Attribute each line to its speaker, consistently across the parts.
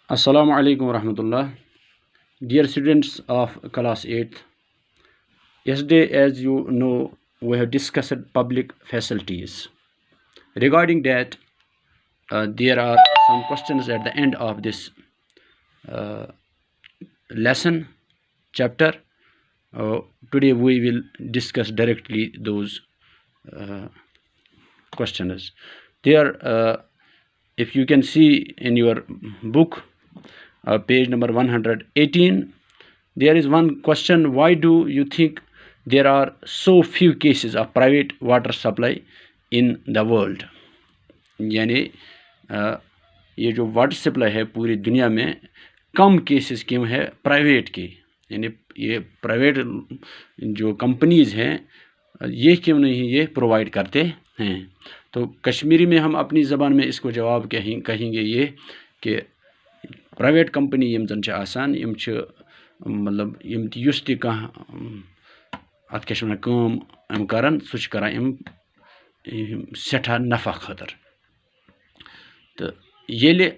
Speaker 1: Assalamu alaikum warahmatullah. Dear students of class 8th, yesterday, as you know, we have discussed public facilities. Regarding that, there are some questions at the end of this lesson chapter. Today we will discuss directly those questions. If you can see in your book, page number 118, there is one question: why do you think there are so few cases of private water supply in the world? यानी ये जो water supply है पूरी दुनिया में कम cases क्यों है private के, यानी ये प्राइवेट जो कंपनीज हैं ये क्यों नहीं ये प्रोवाइड करते हैं। तो कश्मीरी में हम अपनी ज़बान में इसको जवाब कहेंगे ये कि प्राइवेट कंपनी यम जन आसान यम मतलब यम युस ति कह अत क्या वनान काम यम करान सह करान यम सठा नफा खतर। तो ये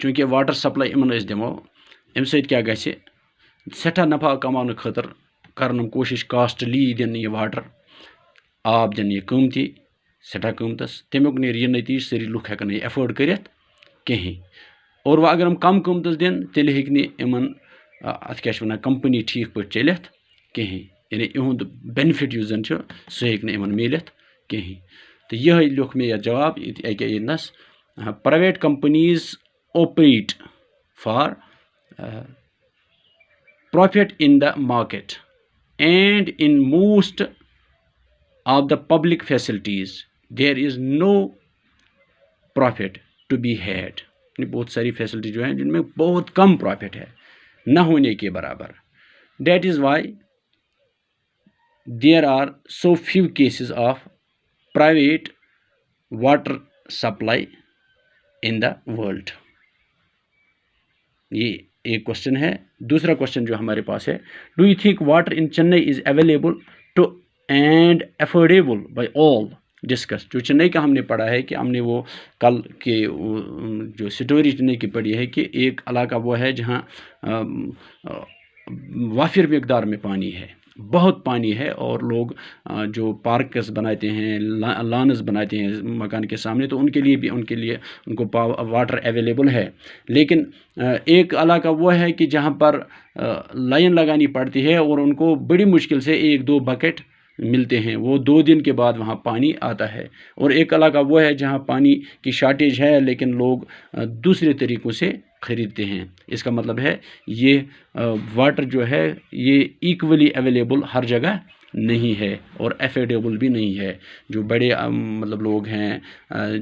Speaker 1: चूँकि वाटर सप्लाई इन दिमो अमि सत क्या गछि सठा नफा कमाने खतर करन कोशिश कॉस्टली दिन ये वाटर आब दिन ये कीमती सठा कीमतस तमुक नीर यह नतीज सारी लुक हेकन ये एफोर्ड करित कहीं। और वह अगर हम कम कीमतस दिन तेल हेकि इन अत क्या वनान कंपनी ठीक पे चलित कहीं, यानी इहुंद बेनिफिट युस जन सह हेकि इन मिलित कहीं। तो यह लिख मे जवाब अकस private companies operate for profit in the market and in most of the public facilities there is no profit to be had। बहुत सारी फैसिलिटी जो हैं जिनमें बहुत कम प्रॉफिट है न होने के बराबर। That is why there are so few cases of private water supply in the world. ये एक क्वेश्चन है। दूसरा क्वेश्चन जो हमारे पास है, do you think water in Chennai is available to and affordable by all? Discuss. जो चेन्नई का हमने पढ़ा है कि हमने वो कल के जो स्टोरी चेन्नई की पढ़ी है कि एक इलाका वो है जहाँ वाफिर मकदार में पानी है, बहुत पानी है, और लोग जो पार्कस बनाते हैं, लानस बनाते हैं मकान के सामने, तो उनके लिए उनको वाटर अवेलेबल है। लेकिन एक इलाका वो है कि जहाँ पर लाइन लगानी पड़ती है और उनको बड़ी मुश्किल से 1-2 बकेट मिलते हैं, वो 2 दिन के बाद वहाँ पानी आता है। और एक इलाका वो है जहाँ पानी की शार्टेज है लेकिन लोग दूसरे तरीक़ों से ख़रीदते हैं। इसका मतलब है ये वाटर जो है ये इक्वली अवेलेबल हर जगह नहीं है और अफोर्डेबल भी नहीं है। जो बड़े मतलब लोग हैं,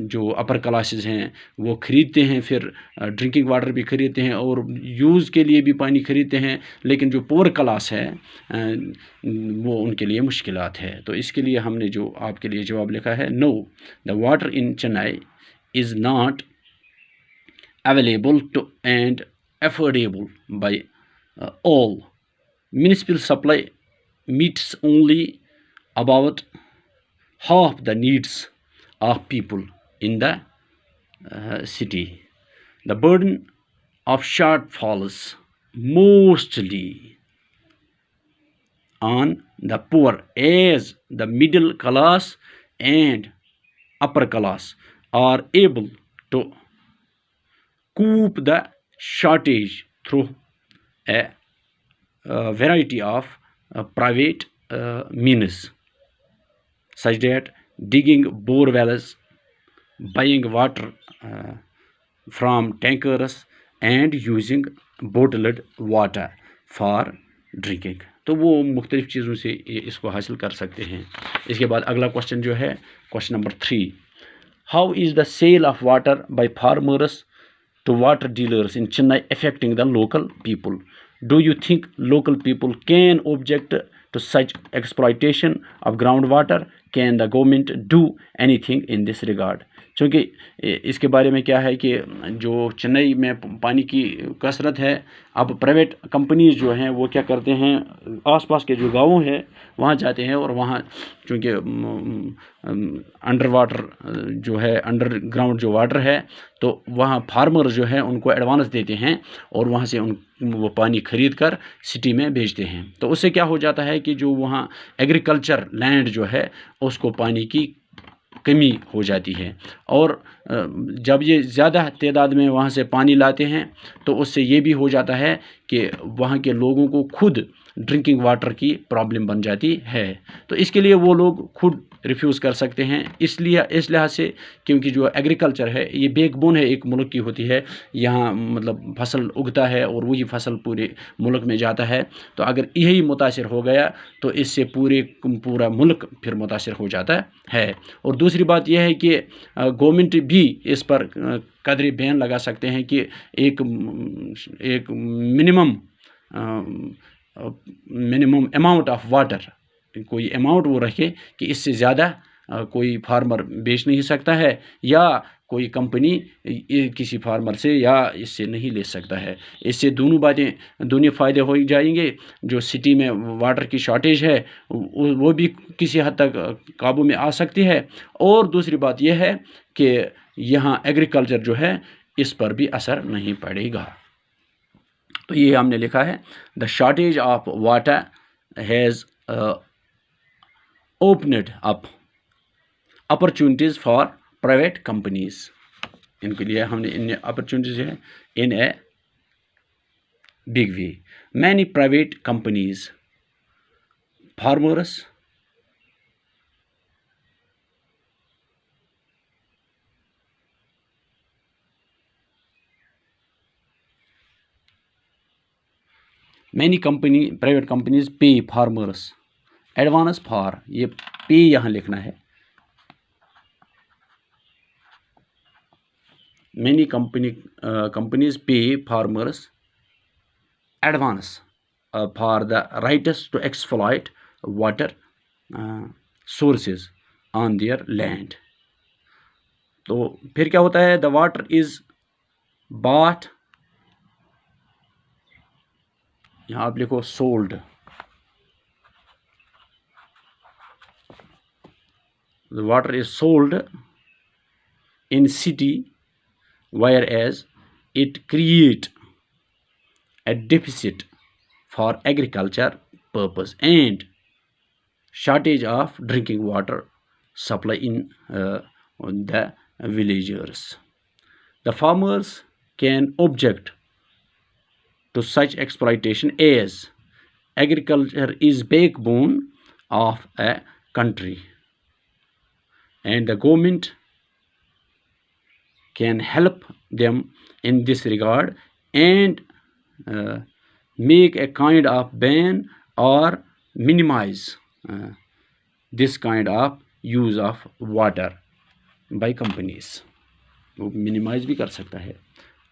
Speaker 1: जो अपर क्लासेस हैं, वो ख़रीदते हैं, फिर ड्रिंकिंग वाटर भी ख़रीदते हैं और यूज़ के लिए भी पानी ख़रीदते हैं। लेकिन जो पुअर क्लास है वो उनके लिए मुश्किलात है। तो इसके लिए हमने जो आपके लिए जवाब लिखा है, know the water in Chennai is not available to and affordable by all. Municipal supply meets only about half the needs of people in the city. The burden of shortfalls mostly on the poor, as the middle class and upper class are able to cope the shortage through a variety of private means, such that digging bore wells, buying water from tankers and using bottled water for drinking। तो वो मुख्तलिफ चीज़ों से इसको हासिल कर सकते हैं। इसके बाद अगला क्वेश्चन जो है, question number 3, how is the sale of water by farmers to water dealers in Chennai affecting the local people? Do you think local people can object to such exploitation of groundwater? Can the government do anything in this regard? क्योंकि इसके बारे में क्या है कि जो चेन्नई में पानी की कसरत है, अब प्राइवेट कंपनीज जो हैं वो क्या करते हैं, आसपास के जो गाँव हैं वहाँ जाते हैं और वहाँ चूँकि अंडर वाटर जो है, अंडरग्राउंड जो वाटर है, तो वहाँ फार्मर जो है उनको एडवांस देते हैं और वहाँ से वो पानी खरीद कर सिटी में भेजते हैं। तो उससे क्या हो जाता है कि जो वहाँ एग्रीकल्चर लैंड जो है उसको पानी की कमी हो जाती है, और जब ये ज़्यादा तादाद में वहाँ से पानी लाते हैं तो उससे ये भी हो जाता है कि वहाँ के लोगों को खुद ड्रिंकिंग वाटर की प्रॉब्लम बन जाती है। तो इसके लिए वो लोग खुद रिफ्यूज़ कर सकते हैं, इसलिए इस लिहाज से, क्योंकि जो एग्रीकल्चर है ये बैकबोन है एक मुल्क की होती है, यहाँ मतलब फसल उगता है और वही फसल पूरे मुल्क में जाता है। तो अगर यही मुतासिर हो गया तो इससे पूरा मुल्क फिर मुतासिर हो जाता है। और दूसरी बात यह है कि गवर्नमेंट भी इस पर कदरे बैन लगा सकते हैं कि एक मिनिमम अमाउंट ऑफ वाटर, कोई अमाउंट वो रखे कि इससे ज़्यादा कोई फार्मर बेच नहीं सकता है, या कोई कंपनी किसी फार्मर से या इससे नहीं ले सकता है। इससे दोनों फ़ायदे हो जाएंगे। जो सिटी में वाटर की शॉर्टेज है वो भी किसी हद तक काबू में आ सकती है, और दूसरी बात यह है कि यहाँ एग्रीकल्चर जो है इस पर भी असर नहीं पड़ेगा। तो ये हमने लिखा है, the shortage of water has opened up opportunities for private companies. इनके लिए हमने इन अपॉर्चुनिटीज़ है in a big way. Many private companies farmers private companies पे फार्मर्स एडवांस फॉर, ये पे यहाँ लिखना है। Many companies pay farmers advance for the rights to exploit water sources on their land. तो फिर क्या होता है, the water is bought, यहाँ आप लिखो sold, the water is sold in city, whereas it create a deficit for agriculture purpose and shortage of drinking water supply in the villagers. The farmers can object to such exploitation as agriculture is backbone of a country and the government can help them in this regard and make a kind of ban or minimize this kind of use of water by companies. वो minimise भी कर सकता है।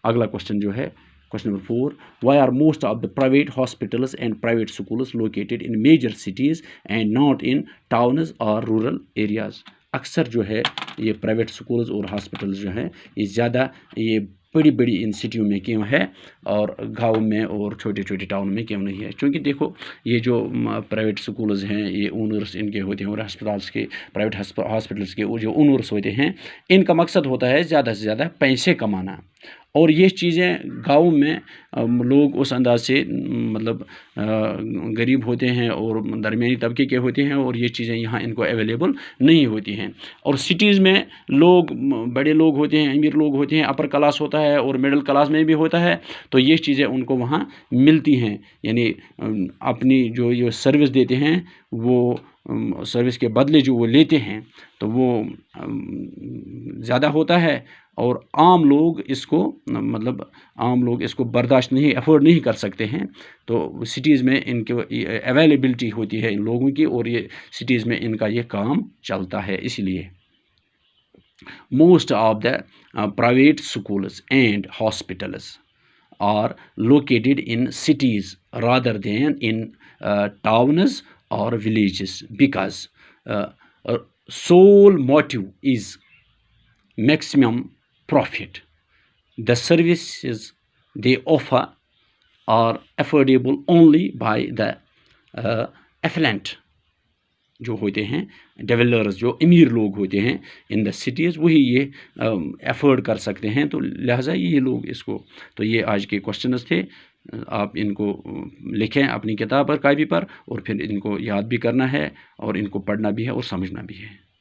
Speaker 1: अगला question जो है question number 4, why are most of the private hospitals and private schools located in major cities and not in towns और rural areas. अक्सर जो है ये प्राइवेट स्कूल्स और हॉस्पिटल्स जो हैं ये ज़्यादा ये बड़ी इन सिटियों में क्यों है और गाँव में और छोटे छोटे टाउन में क्यों नहीं है? क्योंकि देखो ये जो प्राइवेट स्कूल्स हैं ये ओनर्स इनके होते हैं और हस्पताल्स के प्राइवेट हॉस्पिटल्स के जो ओनर्स होते हैं इनका मकसद होता है ज़्यादा से ज़्यादा पैसे कमाना, और ये चीज़ें गाँव में लोग उस अंदाज से मतलब गरीब होते हैं और दरमियानी तबके के होते हैं और ये चीज़ें यहाँ इनको अवेलेबल नहीं होती हैं। और सिटीज़ में लोग बड़े लोग होते हैं, अमीर लोग होते हैं, अपर क्लास होता है और मिडिल क्लास में भी होता है, तो ये चीज़ें उनको वहाँ मिलती हैं, यानी अपनी जो ये सर्विस देते हैं वो सर्विस के बदले जो वो लेते हैं तो वो ज़्यादा होता है, और आम लोग इसको बर्दाश्त नहीं अफोर्ड नहीं कर सकते हैं। तो सिटीज़ में इनके अवेलेबिलिटी होती है इन लोगों की और ये सिटीज़ में इनका ये काम चलता है। इसलिए most of the private schools and hospitals are located in cities rather than in towns or villages because sole motive is maximum profit. The services they offer are affordable only by the affluent जो होते हैं developers, जो अमीर लोग होते हैं in the cities, वही ये अफोर्ड कर सकते हैं। तो लिहाजा ये लोग इसको, तो ये आज के क्वेश्चंस थे। आप इनको लिखें अपनी किताब पर, कापी पर, और फिर इनको याद भी करना है और इनको पढ़ना भी है और समझना भी है।